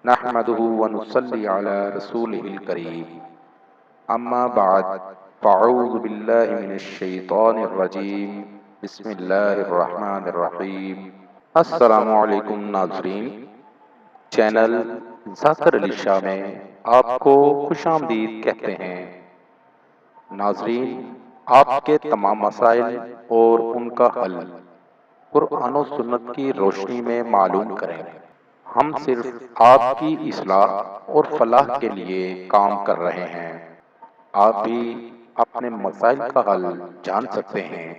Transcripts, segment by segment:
نحمده ونصلي على رسوله الكريم اما بعد فاعوذ باللہ من الشیطان الرجیم بسم اللہ الرحمن الرحیم۔ السلام علیکم ناظرین، چینل ذاکر علی شاہ میں آپ کو خوش آمدید کہتے ہیں۔ ناظرین، آپ کے تمام مسائل اور ان کا حل قرآن و سنت کی روشنی میں معلوم کریں۔ ہم صرف آپ کی اصلاح اور فلاح کے لیے کام کر رہے ہیں۔ آپ بھی اپنے مسائل کا حل جان سکتے ہیں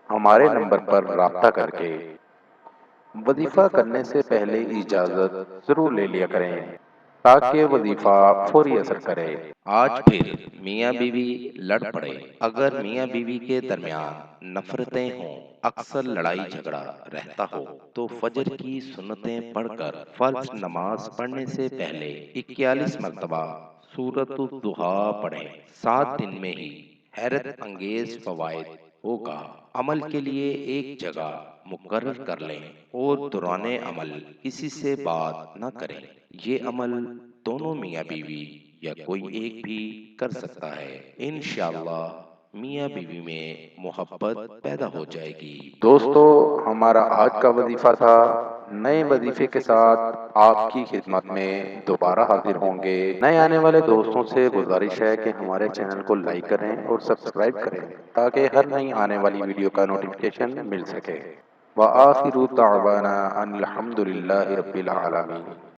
ہمارے نمبر پر رابطہ کر کے۔ وظیفہ کرنے سے پہلے اجازت ضرور لے لیا کریں تاکہ وظیفہ فوری اثر کرے۔ آج پھر میاں بیوی لڑ پڑے۔ اگر میاں بیوی کے درمیان نفرتیں ہوں، اکثر لڑائی جھگڑا رہتا ہو، تو فجر کی سنتیں پڑھ کر فرض نماز پڑھنے سے پہلے 41 مرتبہ سورۃ الضحیٰ پڑھیں۔ 7 دن میں ہی حیرت انگیز فوائد ہوگا۔ عمل کے لیے ایک جگہ مقرر کر لیں اور دوران عمل کسی سے بات نہ کریں۔ یہ عمل دونوں میاں بیوی یا کوئی ایک بھی کر سکتا ہے۔ انشاءاللہ میاں بیوی میں محبت پیدا ہو جائے گی۔ دوستو، ہمارا آج کا وظیفہ تھا۔ نئے وظیفے کے ساتھ آپ کی خدمت میں دوبارہ حاضر ہوں گے۔ نئے آنے والے دوستوں سے گزارش ہے کہ ہمارے چینل کو لائک کریں اور سبسکرائب کریں تاکہ ہر نئی آنے والی ویڈیو کا نوٹیفیکیشن مل سکے۔ وآخر دعوانا ان الحمد للہ رب العالمین۔